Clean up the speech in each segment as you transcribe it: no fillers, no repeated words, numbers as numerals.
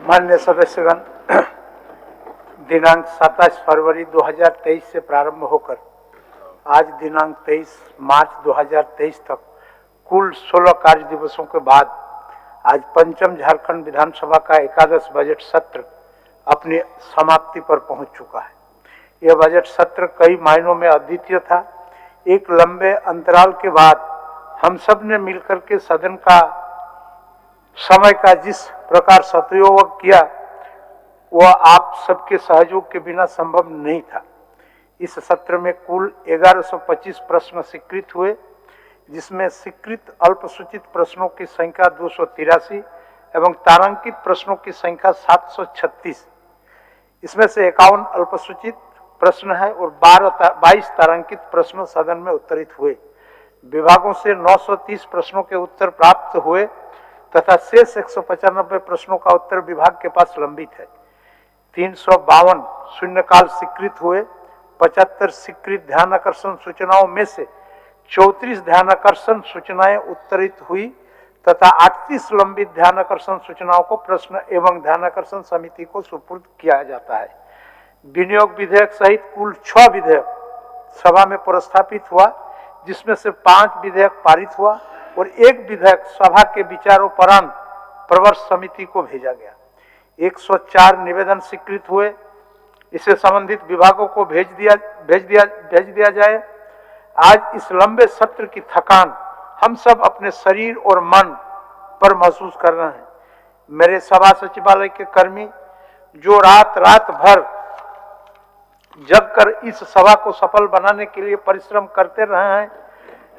माननीय सदस्यगण, दिनांक 27 फरवरी 2023 से प्रारंभ होकर आज दिनांक 23 मार्च 2023 तक कुल 16 कार्य दिवसों के बाद आज पंचम झारखंड विधानसभा का एकादश बजट सत्र अपनी समाप्ति पर पहुंच चुका है। यह बजट सत्र कई मायनों में अद्वितीय था। एक लंबे अंतराल के बाद हम सब ने मिलकर के सदन का समय का जिस प्रकार सदुपयोग किया वह आप सबके सहयोग के बिना संभव नहीं था। इस सत्र में कुल 1125 प्रश्न स्वीकृत हुए, जिसमें स्वीकृत अल्पसूचित प्रश्नों की संख्या 283 एवं तारांकित प्रश्नों की संख्या 736। इसमें से 51 अल्पसूचित प्रश्न है और 22 तारांकित प्रश्न सदन में उत्तरित हुए। विभागों से 930 प्रश्नों के उत्तर प्राप्त हुए तथा शेष 195 प्रश्नों का उत्तर विभाग के पास लंबित है। 352 शून्यकाल स्वीकृत हुए। 75 स्वीकृत ध्यानाकर्षण सूचनाओं में से 34 ध्यानाकर्षण सूचनाएं उत्तरित हुई तथा 38 लंबित ध्यानाकर्षण सूचनाओं को प्रश्न एवं ध्यानाकर्षण समिति को सुपुर्द किया जाता है। विनियोग विधेयक सहित कुल 6 विधेयक सभा में प्रस्तावित हुआ, जिसमें से 5 विधेयक पारित हुआ और 1 विधेयक सभा के विचारोपरांत प्रवर समिति को भेजा गया। 104 निवेदन स्वीकृत हुए। इसे संबंधित विभागों को भेज दिया जाए। आज इस लंबे सत्र की थकान हम सब अपने शरीर और मन पर महसूस कर रहे हैं। मेरे सभा सचिवालय के कर्मी जो रात भर जगकर इस सभा को सफल बनाने के लिए परिश्रम करते रहे हैं,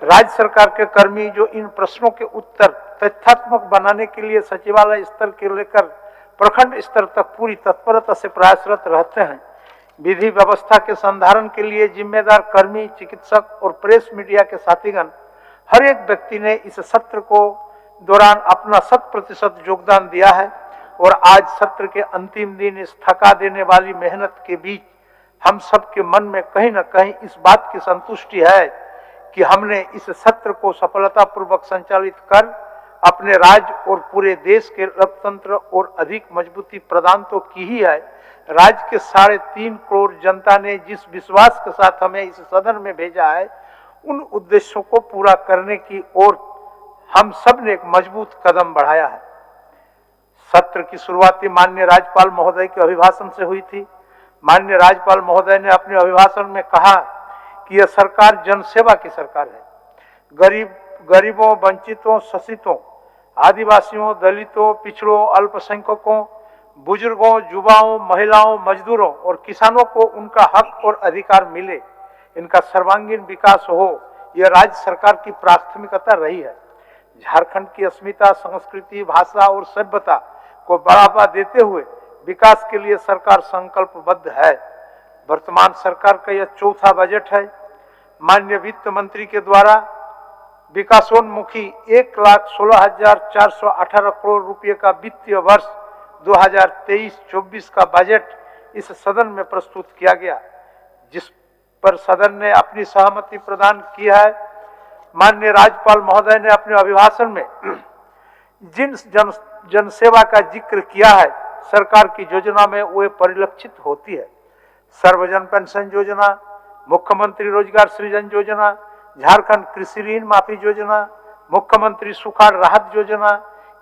राज्य सरकार के कर्मी जो इन प्रश्नों के उत्तर तथ्यात्मक बनाने के लिए सचिवालय स्तर के लेकर प्रखंड स्तर तक पूरी तत्परता से प्रयासरत रहते हैं, विधि व्यवस्था के संधारण के लिए जिम्मेदार कर्मी, चिकित्सक और प्रेस मीडिया के साथीगण, हर एक व्यक्ति ने इस सत्र को दौरान अपना 100% योगदान दिया है और आज सत्र के अंतिम दिन इस थका देने वाली मेहनत के बीच हम सबके मन में कहीं न कहीं इस बात की संतुष्टि है कि हमने इस सत्र को सफलतापूर्वक संचालित कर अपने राज्य और पूरे देश के लोकतंत्र और अधिक मजबूती प्रदान तो की ही है। राज्य के 3.5 करोड़ जनता ने जिस विश्वास के साथ हमें इस सदन में भेजा है, उन उद्देश्यों को पूरा करने की ओर हम सब ने एक मजबूत कदम बढ़ाया है। सत्र की शुरुआती माननीय राज्यपाल महोदय के अभिभाषण से हुई थी। माननीय राज्यपाल महोदय ने अपने अभिभाषण में कहा कि यह सरकार जनसेवा की सरकार है। गरीबों, वंचितों, शोषितों, आदिवासियों, दलितों, पिछड़ों, अल्पसंख्यकों, बुजुर्गों, युवाओं, महिलाओं, मजदूरों और किसानों को उनका हक और अधिकार मिले, इनका सर्वांगीण विकास हो, यह राज्य सरकार की प्राथमिकता रही है। झारखंड की अस्मिता, संस्कृति, भाषा और सभ्यता को बढ़ावा देते हुए विकास के लिए सरकार संकल्पबद्ध है। वर्तमान सरकार का यह चौथा बजट है। माननीय वित्त मंत्री के द्वारा विकासोन्मुखी 1,16,418 करोड़ रुपये का वित्तीय वर्ष 2023-24 का बजट इस सदन में प्रस्तुत किया गया, जिस पर सदन ने अपनी सहमति प्रदान की है। माननीय राज्यपाल महोदय ने अपने अभिभाषण में जिन जनसेवा का जिक्र किया है, सरकार की योजना में वे परिलक्षित होती है। सर्वजन पेंशन योजना, मुख्यमंत्री रोजगार सृजन योजना, झारखंड कृषि ऋण माफी योजना, मुख्यमंत्री सुखाड़ राहत योजना,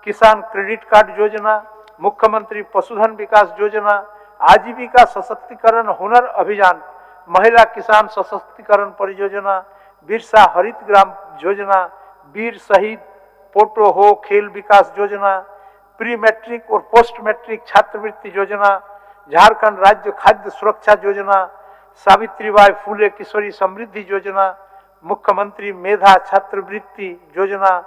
किसान क्रेडिट कार्ड योजना, मुख्यमंत्री पशुधन विकास योजना, आजीविका सशक्तिकरण हुनर अभियान, महिला किसान सशक्तिकरण परियोजना, बिरसा हरित ग्राम योजना, वीर शहीद पोटो हो खेल विकास योजना, प्री मैट्रिक और पोस्ट मैट्रिक छात्रवृत्ति योजना, झारखंड राज्य खाद्य सुरक्षा योजना, सावित्रीबाई फुले किशोरी समृद्धि योजना, मुख्यमंत्री मेधा छात्रवृत्ति योजना,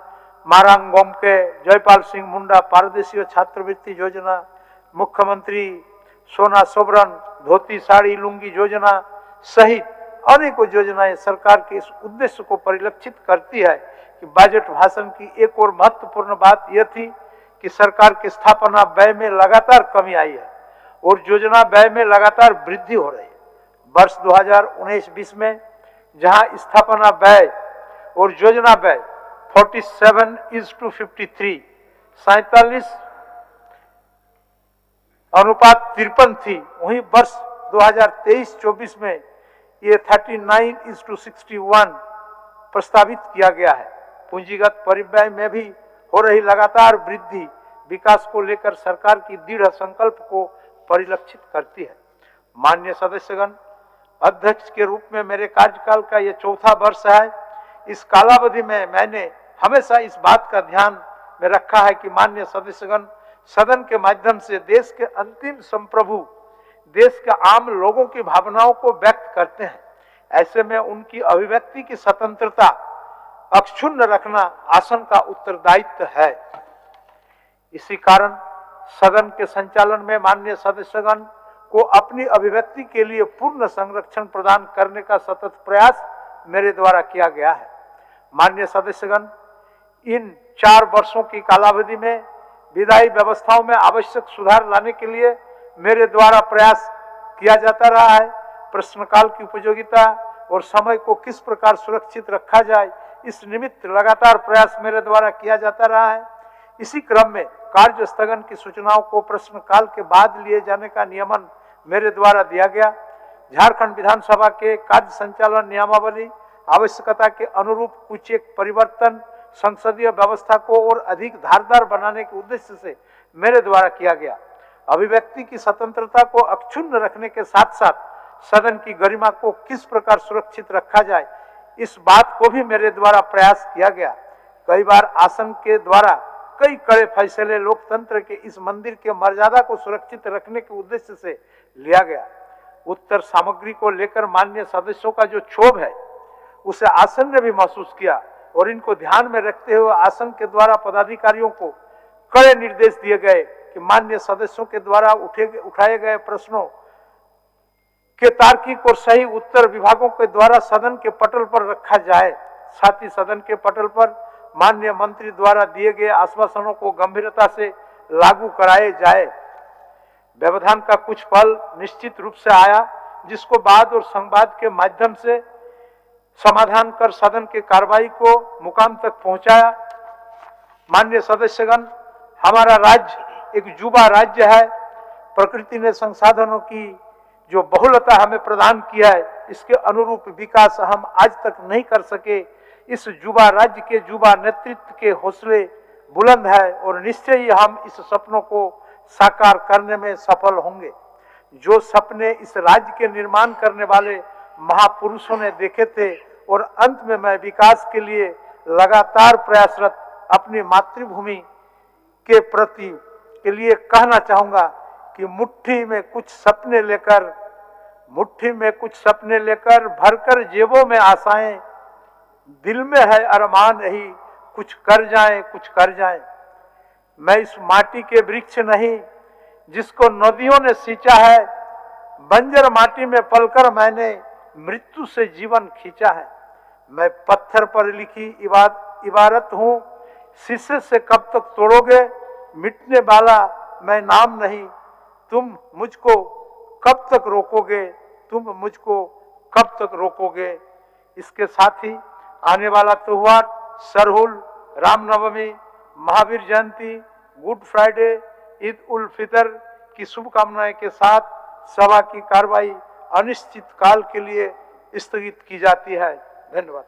मारांग गोमके जयपाल सिंह मुंडा पारदेशीय छात्रवृत्ति योजना, मुख्यमंत्री सोना सोबरन धोती साड़ी लुंगी योजना सहित अनेकों योजनाएं सरकार के इस उद्देश्य को परिलक्षित करती है कि बजट भाषण की एक और महत्वपूर्ण बात यह थी कि सरकार की स्थापना व्यय में लगातार कमी आई है और योजना व्यय में लगातार वृद्धि हो रही है। वर्ष 2019-20 में जहां स्थापना व्यय और योजना व्यय 47:53 47 अनुपात 53 थी, वहीं वर्ष 2023-24 में ये 39:61 प्रस्तावित किया गया है। पूंजीगत परिव्यय में भी हो रही लगातार वृद्धि विकास को लेकर सरकार की दृढ़ संकल्प को परिलक्षित करती है। माननीय सदस्यगण, अध्यक्ष के रूप में मेरे कार्यकाल का ये चौथा वर्ष है। इस कालावधि में मैंने हमेशा इस बात का ध्यान में रखा है कि माननीय सदस्यगण सदन के माध्यम से देश के अंतिम संप्रभु, देश के आम लोगों की भावनाओं को व्यक्त करते हैं। ऐसे में उनकी अभिव्यक्ति की स्वतंत्रता अक्षुण्ण रखना आसन का उत्तरदायित्व है। इसी कारण सदन के संचालन में माननीय सदस्यगण को अपनी अभिव्यक्ति के लिए पूर्ण संरक्षण प्रदान करने का सतत प्रयास मेरे द्वारा किया गया है। माननीय सदस्यगण, इन 4 वर्षों की कालावधि में विधायी व्यवस्थाओं में आवश्यक सुधार लाने के लिए मेरे द्वारा प्रयास किया जाता रहा है। प्रश्नकाल की उपयोगिता और समय को किस प्रकार सुरक्षित रखा जाए, इस निमित्त लगातार प्रयास मेरे द्वारा किया जाता रहा है। इसी क्रम में कार्य स्थगन की सूचनाओं को प्रश्नकाल के बाद लिए जाने का नियमन मेरे द्वारा दिया गया। झारखंड विधानसभा के कार्य संचालन नियमावली आवश्यकता के अनुरूप कुछ एक परिवर्तन संसदीय व्यवस्था को और अधिक धारदार बनाने के उद्देश्य से मेरे द्वारा किया गया। अभिव्यक्ति की स्वतंत्रता को अक्षुण्ण रखने के साथ साथ सदन की गरिमा को किस प्रकार सुरक्षित रखा जाए, इस बात को भी मेरे द्वारा प्रयास किया गया। कई बार आसन के द्वारा कई कड़े फैसले लोकतंत्र के इस मंदिर के मर्यादा को सुरक्षित रखने के उद्देश्य से लिया गया। उत्तर सामग्री को लेकर माननीय सदस्यों का जो क्षोभ है उसे आसन ने भी महसूस किया और इनको ध्यान में रखते हुए आसन के द्वारा पदाधिकारियों को कड़े निर्देश दिए गए कि माननीय सदस्यों के द्वारा उठाए गए प्रश्नों के तार्किक और सही उत्तर विभागों के द्वारा सदन के पटल पर रखा जाए। साथ ही सदन के पटल पर माननीय मंत्री द्वारा दिए गए आश्वासनों को गंभीरता से लागू कराए जाए। व्यवधान का कुछ पल निश्चित रूप से आया, जिसको वाद और संवाद के माध्यम से समाधान कर सदन की कार्रवाई को मुकाम तक पहुंचाया। माननीय सदस्यगण, हमारा राज्य एक युवा राज्य है। प्रकृति ने संसाधनों की जो बहुलता हमें प्रदान किया है, इसके अनुरूप विकास हम आज तक नहीं कर सके। इस युवा राज्य के युवा नेतृत्व के हौसले बुलंद है और निश्चय ही हम इस सपनों को साकार करने में सफल होंगे। जो सपने इस राज्य के निर्माण करने वाले महापुरुषों ने देखे थे और अंत में मैं विकास के लिए लगातार प्रयासरत अपनी मातृभूमि के प्रति के लिए कहना चाहूंगा कि मुट्ठी में कुछ सपने लेकर भरकर जेबों में आशाएं, दिल में है अरमान यही कुछ कर जाएं। मैं इस माटी के वृक्ष नहीं जिसको नदियों ने सींचा है, बंजर माटी में पलकर मैंने मृत्यु से जीवन खींचा है। मैं पत्थर पर लिखी इबारत हूँ, शीशे से कब तक तोड़ोगे, मिटने वाला मैं नाम नहीं, तुम मुझको कब तक रोकोगे। इसके साथ ही आने वाला त्योहार सरहुल, रामनवमी, महावीर जयंती, गुड फ्राइडे, ईद उल फितर की शुभकामनाएं के साथ सभा की कार्रवाई अनिश्चित काल के लिए स्थगित की जाती है। धन्यवाद।